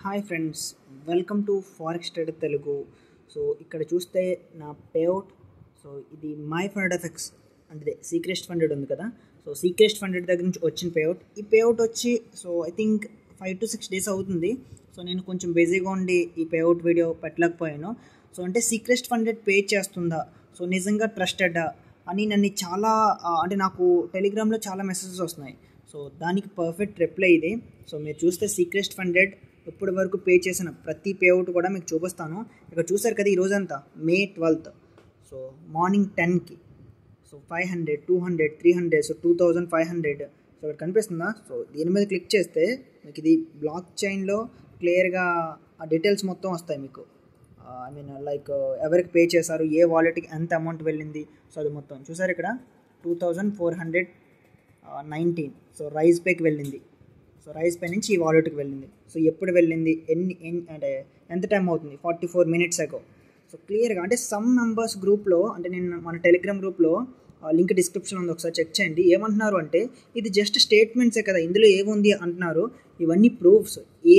Hi friends, welcome to forex trader Telugu. So ఇక్కడ చూస్తే నా పేఅవుట్. సో ఇది మై ఫండ్ ఎఫెక్ట్స్ అంటే సీక్రెస్ట్ ఫండెడ్ ఉంది కదా. సో సీక్రెస్ట్ ఫండెడ్ దగ్గర నుంచి వచ్చిన పేఅవుట్. ఈ పేఅవుట్ వచ్చి so I think 5 to 6 days అవుతుంది. సో నేను కొంచెం బిజీగా ఉండి ఈ పేఅవుట్ వీడియో పెట్టలేకపోయాను. సో అంటే సీక్రెస్ట్ ఫండెడ్ పే చేస్తుందా, సో నిజంగా ట్రస్టెడా అని నన్ను చాలా అంటే నాకు టెలిగ్రామ్లో చాలా మెసేజెస్ వస్తున్నాయి. సో దానికి పర్ఫెక్ట్ రిప్లై ఇది. సో మీరు చూస్తే సీక్రెస్ట్ ఫండెడ్ ఇప్పటి వరకు పే చేసిన ప్రతి పేఅవుట్ కూడా మీకు చూపిస్తాను. ఇక్కడ చూసారు కదా, ఈ రోజంతా May 12th. సో మార్నింగ్ 10కి సో 500, 200, 300, సో 2500. సో ఇక్కడ కనిపిస్తుందా? సో దీని మీద క్లిక్ చేస్తే మీకు ఇది బ్లాక్ చైన్లో క్లియర్గా ఆ డీటెయిల్స్ మొత్తం వస్తాయి మీకు. ఐ మీన్ లైక్ ఎవరికి పే చేశారు, ఏ వాలెట్కి ఎంత అమౌంట్ వెళ్ళింది, సో అది మొత్తం చూసారు. ఇక్కడ 2419 సో రైజ్ పేకి వెళ్ళింది. సో రైజ్ పే నుంచి ఈ వాలెట్కి వెళ్ళింది. సో ఎప్పుడు వెళ్ళింది, అంటే ఎంత టైం అవుతుంది, 44 minutes ago. సో క్లియర్గా అంటే సమ్ మెంబర్స్ గ్రూప్లో, అంటే నేను మన టెలిగ్రామ్ గ్రూప్లో లింక్ డిస్క్రిప్షన్ ఉంది, ఒకసారి చెక్ చేయండి. ఏమంటున్నారు అంటే ఇది జస్ట్ స్టేట్మెంట్సే కదా, ఇందులో ఏముంది అంటున్నారు. ఇవన్నీ ప్రూఫ్స్. ఏ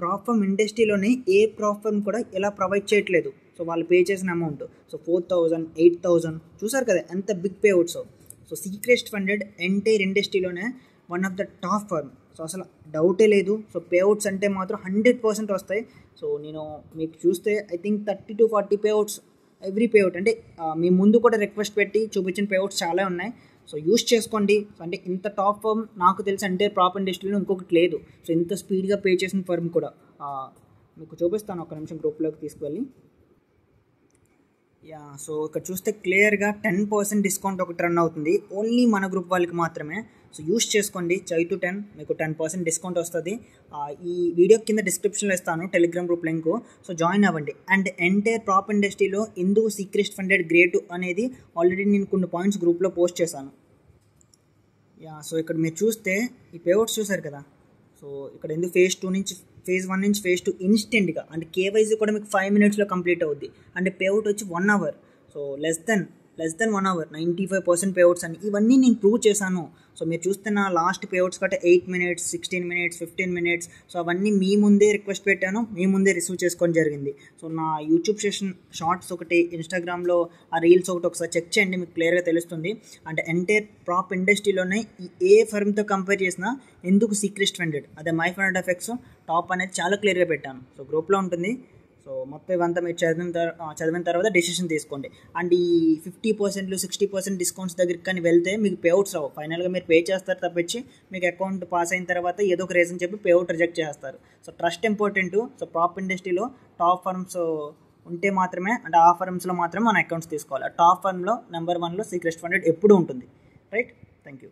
ప్రాఫర్మ్ ఇండస్ట్రీలోనే ఏ ప్రాఫర్మ్ కూడా ఇలా ప్రొవైడ్ చేయట్లేదు. సో వాళ్ళు పే చేసిన అమౌంట్ సో 4000, 8000 చూసారు కదా ఎంత big payouts. So Seacrest funded entire ఇండస్ట్రీలోనే one of the top firm. So అసలు డౌటే లేదు. సో పేఅవుట్స్ అంటే మాత్రం 100% వస్తాయి. సో నేను మీకు చూస్తే I think 30 to 40 payouts every payout. అంటే మీ ముందు కూడా రిక్వెస్ట్ పెట్టి చూపించిన పేఅవుట్స్ చాలా ఉన్నాయి. సో యూస్ చేసుకోండి. సో అంటే ఇంత టాప్ ఫర్మ్ నాకు తెలిసి అంటే ప్రాప్ ఇండస్ట్రీలో ఇంకొకటి లేదు. సో ఇంత స్పీడ్గా పే చేసిన ఫర్మ్ కూడా మీకు చూపిస్తాను. ఒక నిమిషం గ్రూప్లోకి తీసుకువెళ్ళి. సో ఇక్కడ చూస్తే క్లియర్గా 10% డిస్కౌంట్ ఒకటి రన్ అవుతుంది, ఓన్లీ మన గ్రూప్ వాళ్ళకి మాత్రమే. సో యూస్ చేసుకోండి. 5 to 10 మీకు 10% డిస్కౌంట్ వస్తుంది. ఈ వీడియో కింద డిస్క్రిప్షన్లో ఇస్తాను Telegram group link. So join అవ్వండి. అండ్ ఎంటైర్ ప్రాప్ ఇండస్ట్రీలో ఎందుకు సీక్రెస్ట్ ఫండెడ్ గ్రేట్ అనేది ఆల్రెడీ నేను కొన్ని పాయింట్స్ గ్రూప్లో పోస్ట్ చేశాను. సో ఇక్కడ మీరు చూస్తే ఈ పేఅవుట్స్ చూసారు కదా. సో ఇక్కడ ఎందుకు phase 1 నుంచి phase 2 ఇన్స్టెంట్గా అంటే కేవైసీ కూడా మీకు 5 minutesలో కంప్లీట్ అవుద్ది. అంటే పేఅవుట్ వచ్చి 1 hour. So less than 1 hour 95% payouts అని ఇవన్నీ నేను ప్రూవ్ చేశాను. సో మీరు చూస్తున్న లాస్ట్ పేఅవుట్స్ కంటే 8 minutes, 16 minutes, 15 minutes. సో అవన్నీ మీ ముందే రిక్వెస్ట్ పెట్టాను, మీ ముందే రిసీవ్ చేసుకోవడం జరిగింది. సో నా యూట్యూబ్ సెషన్ షార్ట్స్ ఒకటి, ఇన్స్టాగ్రామ్లో ఆ రీల్స్ ఒకసారి చెక్ చేయండి, మీకు క్లియర్గా తెలుస్తుంది. అంటే ఎంటైర్ ప్రాప్ ఇండస్ట్రీలోనే ఏ ఫర్మ్తో కంపేర్ చేసినా ఎందుకు సీక్రెస్ట్ ఫండెడ్ అదే మై ఫండ్ ఎఫెక్ట్స్ టాప్ అనేది చాలా క్లియర్గా పెట్టాను. సో గ్రూప్లో ఉంటుంది. సో మొత్తం ఇవంతా మీరు చదివిన తర్వాత డెసిషన్ తీసుకోండి. అండ్ ఈ 50%, 60% డిస్కౌంట్స్ దగ్గరికి కానీ వెళ్తే మీకు పేఅవుట్స్ రావు. ఫైనల్గా మీరు పే చేస్తారు తప్పించి మీకు అకౌంట్ పాస్ అయిన తర్వాత ఏదో ఒక రీజన్ చెప్పి పేఅవుట్ రిజెక్ట్ చేస్తారు. So trust important. సో ప్రాప్ ఇండస్ట్రీలో టాప్ ఫర్మ్స్ ఉంటే మాత్రమే, అంటే ఆ ఫర్మ్స్లో మాత్రమే మన అకౌంట్స్ తీసుకోవాలి. టాప్ ఫర్మ్లో నెంబర్ 1లో సీక్రెస్ట్ ఫండెడ్ ఎప్పుడు ఉంటుంది. Right, thank you.